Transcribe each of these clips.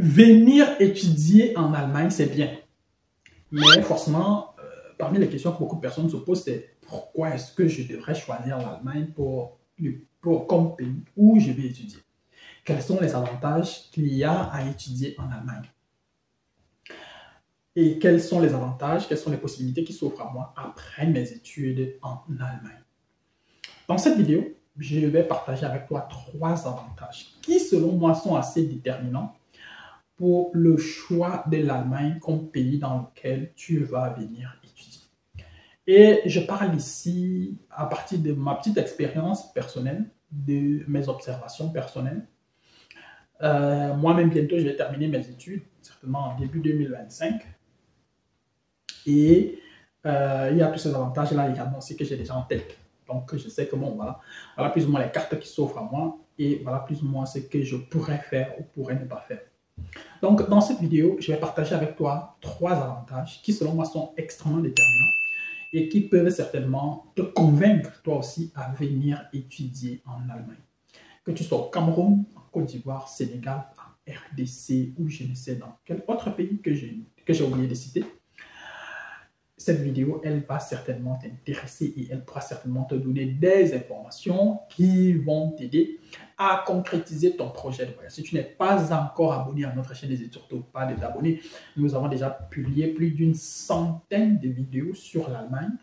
Venir étudier en Allemagne, c'est bien. Mais forcément, parmi les questions que beaucoup de personnes se posent, c'est pourquoi est-ce que je devrais choisir l'Allemagne comme pays où je vais étudier? Quels sont les avantages qu'il y a à étudier en Allemagne? Et quels sont les avantages, quelles sont les possibilités qui s'offrent à moi après mes études en Allemagne? Dans cette vidéo, je vais partager avec toi 3 avantages qui, selon moi, sont assez déterminants pour le choix de l'Allemagne comme pays dans lequel tu vas venir étudier. Et je parle ici à partir de ma petite expérience personnelle, de mes observations personnelles. Moi-même, bientôt, je vais terminer mes études, certainement en début 2025. Et il y a tous ces avantages-là également aussi que j'ai déjà en tête. Donc, je sais que bon, voilà plus ou moins les cartes qui s'offrent à moi et voilà plus ou moins ce que je pourrais faire ou pourrais ne pas faire. Donc, dans cette vidéo, je vais partager avec toi 3 avantages qui, selon moi, sont extrêmement déterminants et qui peuvent certainement te convaincre, toi aussi, à venir étudier en Allemagne. Que tu sois au Cameroun, en Côte d'Ivoire, Sénégal, en RDC ou je ne sais dans quel autre pays que j'ai oublié de citer, cette vidéo, elle va certainement t'intéresser et elle pourra certainement te donner des informations qui vont t'aider à concrétiser ton projet de voyage. Si tu n'es pas encore abonné à notre chaîne, n'hésite surtout pas de t'abonner. Nous avons déjà publié plus d'une centaine de vidéos sur l'Allemagne.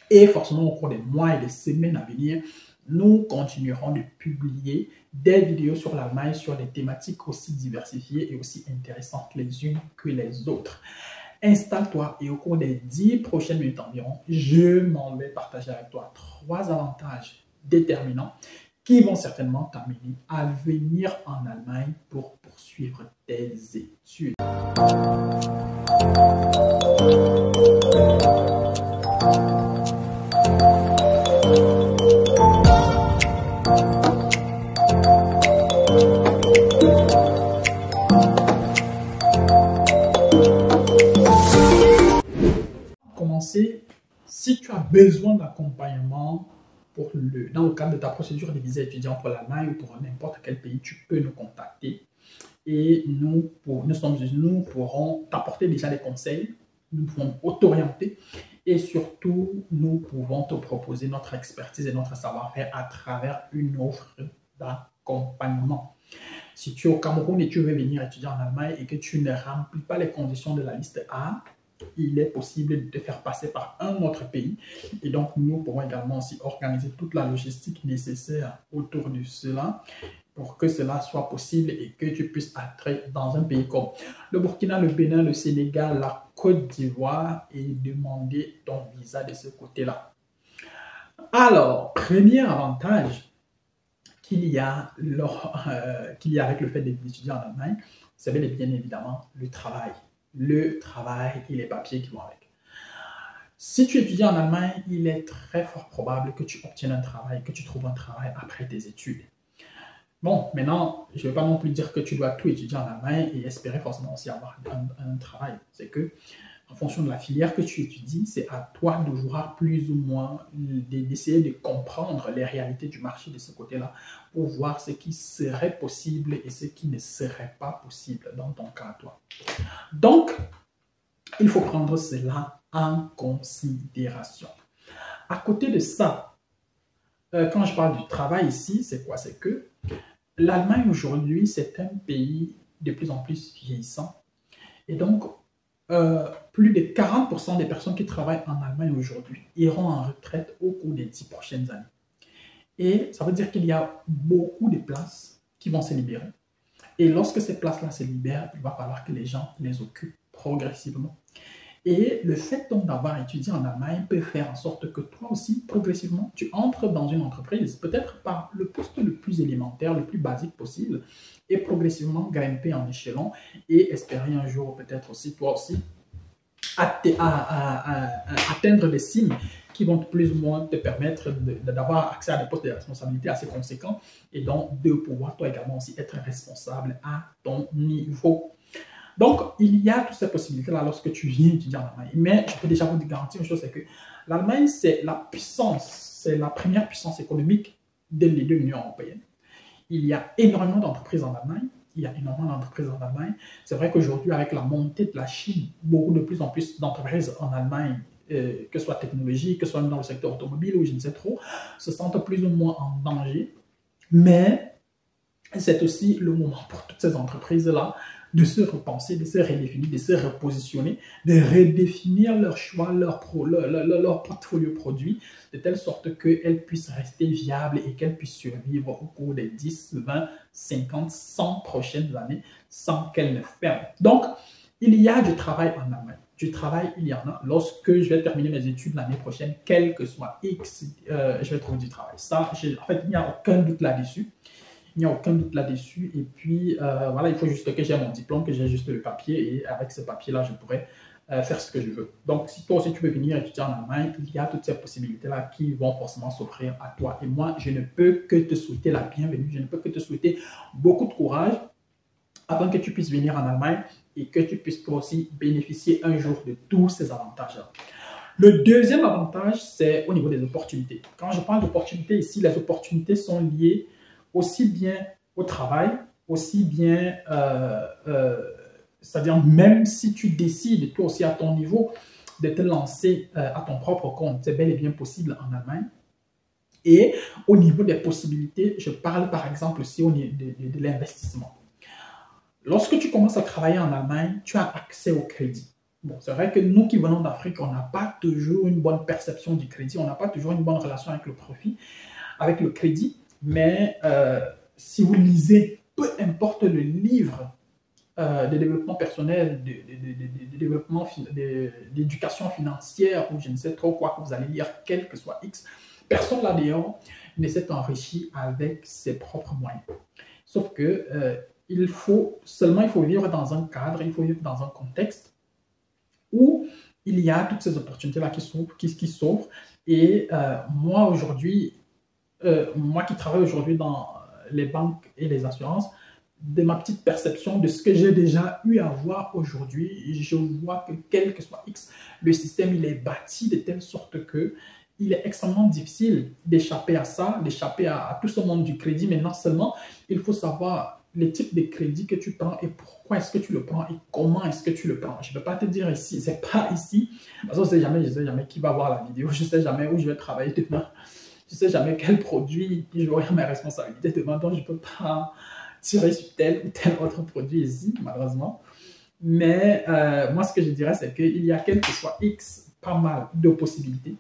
Et forcément, au cours des mois et des semaines à venir, nous continuerons de publier des vidéos sur l'Allemagne, sur des thématiques aussi diversifiées et aussi intéressantes les unes que les autres. Installe-toi et au cours des 10 prochaines minutes environ, je m'en vais partager avec toi 3 avantages déterminants qui vont certainement t'amener à venir en Allemagne pour poursuivre tes études. Si tu as besoin d'accompagnement dans le cadre de ta procédure de visa étudiant pour l'Allemagne ou pour n'importe quel pays, tu peux nous contacter et nous pourrons t'apporter déjà des conseils, nous pouvons t'orienter et surtout nous pouvons te proposer notre expertise et notre savoir-faire à travers une offre d'accompagnement. Si tu es au Cameroun et tu veux venir étudier en Allemagne et que tu ne remplis pas les conditions de la liste A, il est possible de te faire passer par un autre pays. Et donc, nous pourrons également aussi organiser toute la logistique nécessaire autour de cela pour que cela soit possible et que tu puisses entrer dans un pays comme le Burkina, le Bénin, le Sénégal, la Côte d'Ivoire et demander ton visa de ce côté-là. Alors, premier avantage qu'il y a avec le fait d'étudier en Allemagne, c'est bien évidemment le travail. Le travail et les papiers qui vont avec. Si tu étudies en Allemagne, il est très fort probable que tu obtiennes un travail, que tu trouves un travail après tes études. Bon, maintenant, je ne vais pas non plus dire que tu dois tout étudier en Allemagne et espérer forcément aussi avoir un travail. C'est que, en fonction de la filière que tu étudies, c'est à toi de voir plus ou moins, d'essayer de comprendre les réalités du marché de ce côté-là pour voir ce qui serait possible et ce qui ne serait pas possible dans ton cas à toi. Donc, il faut prendre cela en considération. À côté de ça, quand je parle du travail ici, c'est quoi? C'est que l'Allemagne aujourd'hui, c'est un pays de plus en plus vieillissant. Et donc, plus de 40% des personnes qui travaillent en Allemagne aujourd'hui iront en retraite au cours des 10 prochaines années. Et ça veut dire qu'il y a beaucoup de places qui vont se libérer. Et lorsque ces places-là se libèrent, il va falloir que les gens les occupent progressivement. Et le fait donc d'avoir étudié en Allemagne peut faire en sorte que toi aussi, progressivement, tu entres dans une entreprise, peut-être par le poste le plus élémentaire, le plus basique possible, et progressivement grimper en échelon et espérer un jour peut-être aussi, toi aussi, atteindre des cimes qui vont plus ou moins te permettre d'avoir accès à des postes de responsabilité assez conséquents et donc de pouvoir toi également aussi être responsable à ton niveau. Donc, il y a toutes ces possibilités-là lorsque tu viens étudier en Allemagne. Mais je peux déjà vous garantir une chose, c'est que l'Allemagne, c'est la puissance, c'est la première puissance économique de l'Union européenne. Il y a énormément d'entreprises en Allemagne il y a énormément d'entreprises en Allemagne. C'est vrai qu'aujourd'hui, avec la montée de la Chine, de plus en plus d'entreprises en Allemagne, que ce soit technologique, que ce soit dans le secteur automobile ou je ne sais trop, se sentent plus ou moins en danger. Mais c'est aussi le moment pour toutes ces entreprises-là de se repenser, de se redéfinir, de se repositionner, de redéfinir leur choix, leur portfolio produit, de telle sorte qu'elles puissent rester viables et qu'elles puissent survivre au cours des 10, 20, 50, 100 prochaines années sans qu'elles ne ferment. Donc, il y a du travail en Allemagne. Du travail, il y en a. Lorsque je vais terminer mes études l'année prochaine, quel que soit X, je vais trouver du travail. Ça, en fait, il n'y a aucun doute là-dessus. Il n'y a aucun doute là-dessus. Et puis, voilà, il faut juste que j'ai mon diplôme, que j'ai juste le papier. Et avec ce papier-là, je pourrais faire ce que je veux. Donc, si toi aussi tu veux venir étudier en Allemagne, il y a toutes ces possibilités-là qui vont forcément s'offrir à toi. Et moi, je ne peux que te souhaiter la bienvenue. Je ne peux que te souhaiter beaucoup de courage afin que tu puisses venir en Allemagne et que tu puisses toi aussi bénéficier un jour de tous ces avantages-là. Le deuxième avantage, c'est au niveau des opportunités. Quand je parle d'opportunités ici, les opportunités sont liées aussi bien au travail, aussi bien, c'est-à-dire même si tu décides, toi aussi à ton niveau, de te lancer à ton propre compte, c'est bel et bien possible en Allemagne. Et au niveau des possibilités, je parle par exemple aussi au niveau de l'investissement. Lorsque tu commences à travailler en Allemagne, tu as accès au crédit. Bon, c'est vrai que nous qui venons d'Afrique, on n'a pas toujours une bonne perception du crédit, on n'a pas toujours une bonne relation avec le profit, avec le crédit, mais si vous lisez, peu importe le livre de développement personnel, de développement, d'éducation financière, ou je ne sais trop quoi que vous allez lire, quel que soit X, personne là-dedans ne s'est enrichi avec ses propres moyens. Sauf que il faut vivre dans un cadre, il faut vivre dans un contexte où il y a toutes ces opportunités-là qui s'ouvrent. Et moi aujourd'hui, moi qui travaille aujourd'hui dans les banques et les assurances, de ma petite perception de ce que j'ai déjà eu à voir aujourd'hui, je vois que quel que soit X, le système il est bâti de telle sorte que il est extrêmement difficile d'échapper à ça, d'échapper à tout ce monde du crédit. Mais non seulement, il faut savoir les types de crédits que tu prends et pourquoi est-ce que tu le prends et comment est-ce que tu le prends. Je ne peux pas te dire ici, c'est pas ici, parce que je ne sais jamais qui va voir la vidéo, je ne sais jamais où je vais travailler demain, je ne sais jamais quel produit, je vais avoir mes responsabilités demain, donc je ne peux pas tirer sur tel ou tel autre produit ici, malheureusement. Mais moi, ce que je dirais, c'est qu'il y a quel que soit X, pas mal de possibilités.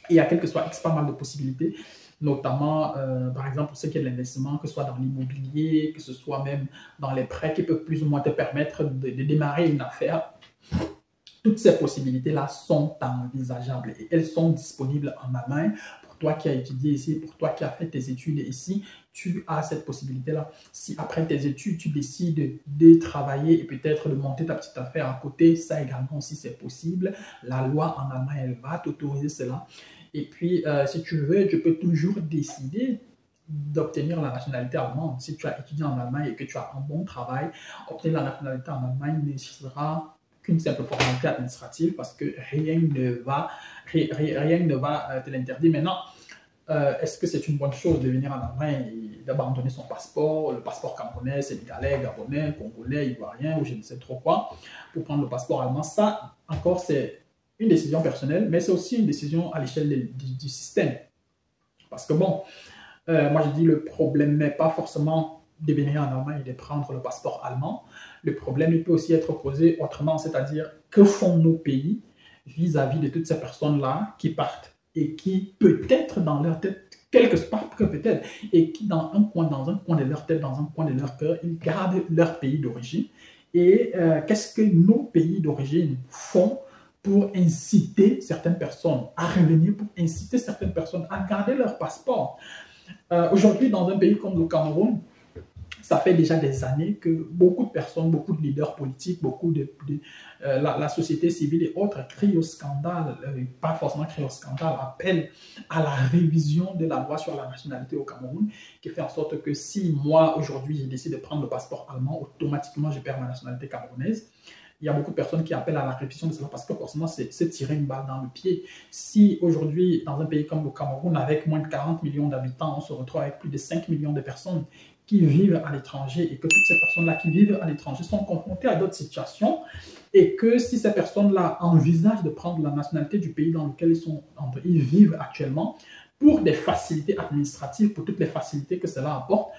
Et il y a quel que soit X, pas mal de possibilités, notamment, par exemple, pour ce qui est de l'investissement, que ce soit dans l'immobilier, que ce soit même dans les prêts qui peuvent plus ou moins te permettre de démarrer une affaire. Toutes ces possibilités-là sont envisageables et elles sont disponibles en Allemagne. Pour toi qui as étudié ici, pour toi qui as fait tes études ici, tu as cette possibilité-là. Si après tes études, tu décides de travailler et peut-être de monter ta petite affaire à côté, ça également aussi c'est possible. La loi en Allemagne, elle va t'autoriser cela. Et puis, si tu veux, tu peux toujours décider d'obtenir la nationalité allemande. Si tu as étudié en Allemagne et que tu as un bon travail, obtenir la nationalité en Allemagne ne sera qu'une simple formalité administrative parce que rien ne va te l'interdire. Maintenant, est-ce que c'est une bonne chose de venir en Allemagne et d'abandonner son passeport, le passeport camerounais, sénégalais, gabonais, congolais, ivoirien ou je ne sais trop quoi, pour prendre le passeport allemand? Ça, encore, c'est une décision personnelle, mais c'est aussi une décision à l'échelle du système. Parce que bon, moi je dis le problème n'est pas forcément de venir en Allemagne et de prendre le passeport allemand. Le problème, il peut aussi être posé autrement, c'est-à-dire que font nos pays vis-à-vis de toutes ces personnes-là qui partent et qui peut-être dans leur tête, quelque part que peut-être, et qui dans un coin de leur tête, dans un coin de leur cœur, ils gardent leur pays d'origine. Et qu'est-ce que nos pays d'origine font pour inciter certaines personnes à revenir, pour inciter certaines personnes à garder leur passeport? Aujourd'hui, dans un pays comme le Cameroun, ça fait déjà des années que beaucoup de personnes, beaucoup de leaders politiques, la société civile et autres crient au scandale, pas forcément crient au scandale, appellent à la révision de la loi sur la nationalité au Cameroun, qui fait en sorte que si moi, aujourd'hui, je décide de prendre le passeport allemand, automatiquement, je perds ma nationalité camerounaise. Il y a beaucoup de personnes qui appellent à la révision de cela parce que forcément, c'est tirer une balle dans le pied. Si aujourd'hui, dans un pays comme le Cameroun, avec moins de 40 millions d'habitants, on se retrouve avec plus de 5 millions de personnes qui vivent à l'étranger et que toutes ces personnes-là qui vivent à l'étranger sont confrontées à d'autres situations et que si ces personnes-là envisagent de prendre la nationalité du pays dans lequel ils vivent actuellement pour des facilités administratives, pour toutes les facilités que cela apporte,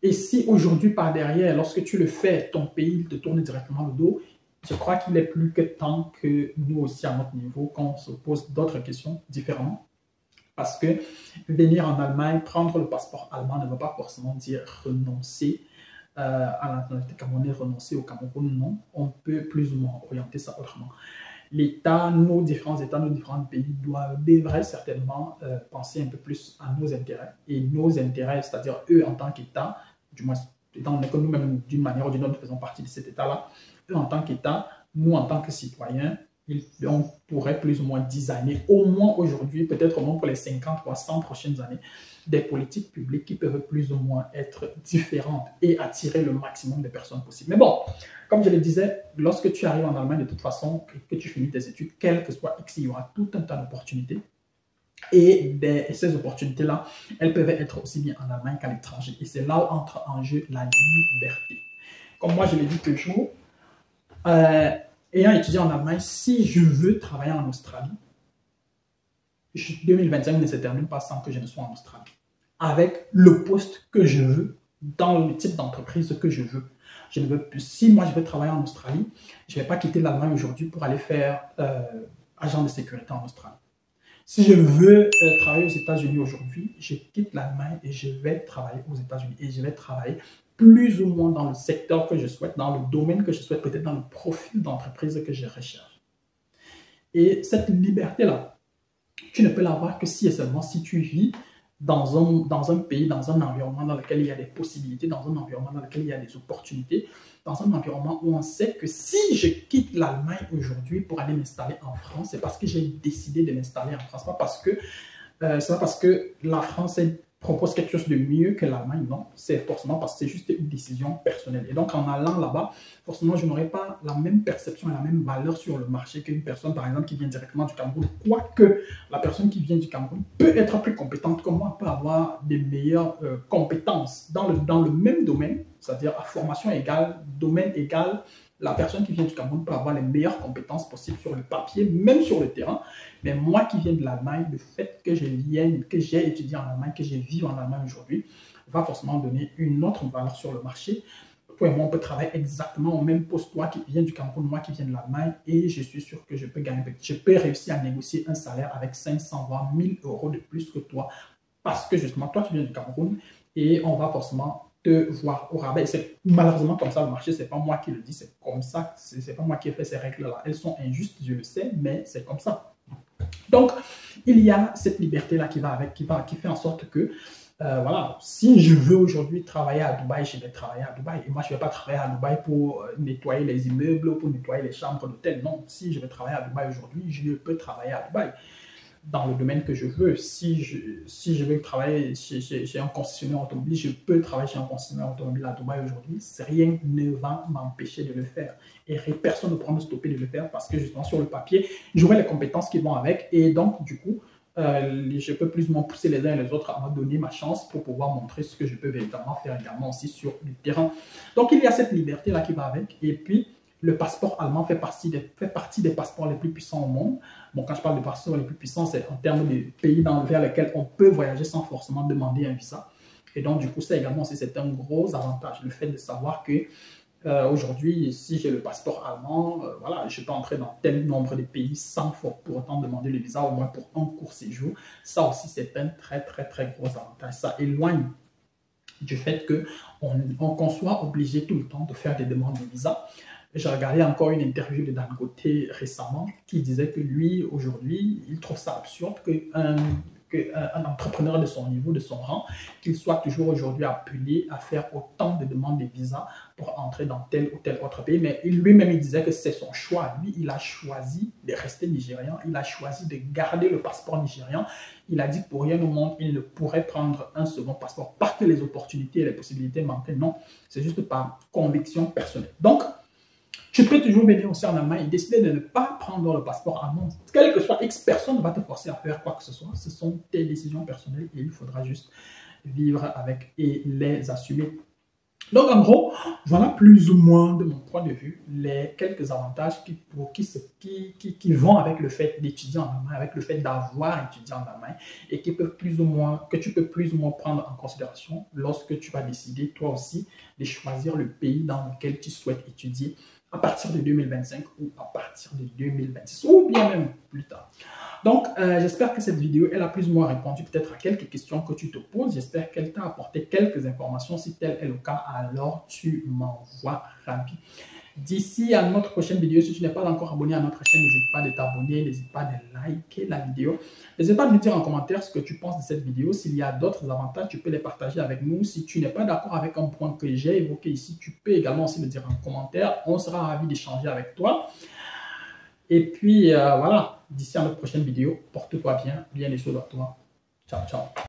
et si aujourd'hui par derrière, lorsque tu le fais, ton pays te tourne directement le dos, je crois qu'il est plus que temps que nous aussi à notre niveau, qu'on se pose d'autres questions différemment. Parce que venir en Allemagne, prendre le passeport allemand ne veut pas forcément dire renoncer à la nationalité camerounaise, renoncer au Cameroun, non. On peut plus ou moins orienter ça autrement. L'État, nos différents États, nos différents pays devraient certainement penser un peu plus à nos intérêts. Et nos intérêts, c'est-à-dire eux en tant qu'État, du moins, étant donné que nous-mêmes, d'une manière ou d'une autre, faisons partie de cet État-là, eux en tant qu'État, nous en tant que citoyens, on pourrait plus ou moins designer, au moins aujourd'hui, peut-être au moins pour les 50 ou 100 prochaines années, des politiques publiques qui peuvent plus ou moins être différentes et attirer le maximum de personnes possibles. Mais bon, comme je le disais, lorsque tu arrives en Allemagne, de toute façon, que tu finis tes études, quel que soit X, il y aura tout un tas d'opportunités. Et ces opportunités-là, elles peuvent être aussi bien en Allemagne qu'à l'étranger. Et c'est là où entre en jeu la liberté. Comme moi, je l'ai dit toujours, ayant étudié en Allemagne, si je veux travailler en Australie, 2025 ne se termine pas sans que je ne sois en Australie. Avec le poste que je veux, dans le type d'entreprise que je veux. Je ne veux plus. Si moi je veux travailler en Australie, je ne vais pas quitter l'Allemagne aujourd'hui pour aller faire agent de sécurité en Australie. Si je veux travailler aux États-Unis aujourd'hui, je quitte l'Allemagne et je vais travailler aux États-Unis. Et je vais travailler plus ou moins dans le secteur que je souhaite, dans le domaine que je souhaite, peut-être dans le profil d'entreprise que je recherche. Et cette liberté-là, tu ne peux l'avoir que si et seulement si tu vis dans un pays, dans un environnement dans lequel il y a des possibilités, dans un environnement dans lequel il y a des opportunités, dans un environnement où on sait que si je quitte l'Allemagne aujourd'hui pour aller m'installer en France, c'est parce que j'ai décidé de m'installer en France, c'est pas parce que la France propose quelque chose de mieux que l'Allemagne, non, c'est forcément parce que c'est juste une décision personnelle. Et donc en allant là-bas, forcément je n'aurai pas la même perception et la même valeur sur le marché qu'une personne par exemple qui vient directement du Cameroun, quoique la personne qui vient du Cameroun peut être plus compétente que moi, peut avoir des meilleures compétences dans le même domaine, c'est-à-dire à formation égale, domaine égal. La personne qui vient du Cameroun peut avoir les meilleures compétences possibles sur le papier, même sur le terrain. Mais moi qui viens de l'Allemagne, le fait que j'ai étudié en Allemagne, que je vis en Allemagne aujourd'hui, va forcément donner une autre valeur sur le marché. Toi et moi, on peut travailler exactement au même poste, toi qui viens du Cameroun, moi qui viens de l'Allemagne, et je suis sûr que je peux réussir à négocier un salaire avec 500 voire 1000 euros de plus que toi, parce que justement, toi tu viens du Cameroun, et on va forcément te voir au rabais. C'est malheureusement comme ça le marché, c'est pas moi qui le dis, c'est comme ça, c'est pas moi qui ai fait ces règles-là. Elles sont injustes, je le sais, mais c'est comme ça. Donc, il y a cette liberté-là qui va avec, qui fait en sorte que, voilà, si je veux aujourd'hui travailler à Dubaï, je vais travailler à Dubaï. Et moi, je ne vais pas travailler à Dubaï pour nettoyer les immeubles, pour nettoyer les chambres d'hôtel. Non, si je veux travailler à Dubaï aujourd'hui, je peux travailler à Dubaï dans le domaine que je veux. Si je veux travailler chez un concessionnaire automobile, je peux travailler chez un concessionnaire automobile à Dubaï aujourd'hui. Rien ne va m'empêcher de le faire. Et personne ne pourra me stopper de le faire parce que justement sur le papier, j'aurai les compétences qui vont avec. Et donc, du coup, je peux plus ou moins pousser les uns et les autres à me donner ma chance pour pouvoir montrer ce que je peux véritablement faire également aussi sur le terrain. Donc, il y a cette liberté-là qui va avec. Et puis, le passeport allemand fait partie des passeports les plus puissants au monde. Bon, quand je parle de passeports les plus puissants, c'est en termes de pays vers lesquels on peut voyager sans forcément demander un visa. Et donc, du coup, ça également aussi, c'est un gros avantage, le fait de savoir que aujourd'hui, si j'ai le passeport allemand, voilà, je peux entrer dans tel nombre de pays sans pour autant demander le visa, au moins pour un court séjour. Ça aussi, c'est un très, très, très gros avantage. Ça éloigne du fait qu'on soit obligé tout le temps de faire des demandes de visa. J'ai regardé encore une interview de Dangote récemment qui disait que lui, aujourd'hui, il trouve ça absurde qu'un entrepreneur de son niveau, de son rang, qu'il soit toujours aujourd'hui appelé à faire autant de demandes de visa pour entrer dans tel ou tel autre pays. Mais lui-même, il disait que c'est son choix. Lui, il a choisi de rester nigérian. Il a choisi de garder le passeport nigérian. Il a dit que pour rien au monde, il ne pourrait prendre un second passeport. Pas que les opportunités et les possibilités manquaient, non. C'est juste par conviction personnelle. Donc, tu peux toujours venir aussi en Allemagne et décider de ne pas prendre le passeport allemand. Quel que soit X, personne ne va te forcer à faire quoi que ce soit. Ce sont tes décisions personnelles et il faudra juste vivre avec et les assumer. Donc, en gros, voilà plus ou moins, de mon point de vue, les quelques avantages qui vont avec le fait d'étudier en Allemagne, avec le fait d'avoir étudié en Allemagne, et que tu peux plus ou moins prendre en considération lorsque tu vas décider, toi aussi, de choisir le pays dans lequel tu souhaites étudier à partir de 2025 ou à partir de 2026, ou bien même plus tard. Donc, j'espère que cette vidéo, elle a plus ou moins répondu peut-être à quelques questions que tu te poses. J'espère qu'elle t'a apporté quelques informations. Si tel est le cas, alors tu m'envoies ravi. D'ici à notre prochaine vidéo, si tu n'es pas encore abonné à notre chaîne, n'hésite pas de t'abonner, n'hésite pas de liker la vidéo. N'hésite pas de me dire en commentaire ce que tu penses de cette vidéo. S'il y a d'autres avantages, tu peux les partager avec nous. Si tu n'es pas d'accord avec un point que j'ai évoqué ici, tu peux également aussi me dire en commentaire. On sera ravis d'échanger avec toi. Et puis, voilà, d'ici à notre prochaine vidéo, porte-toi bien, bien les choses à toi. Ciao, ciao.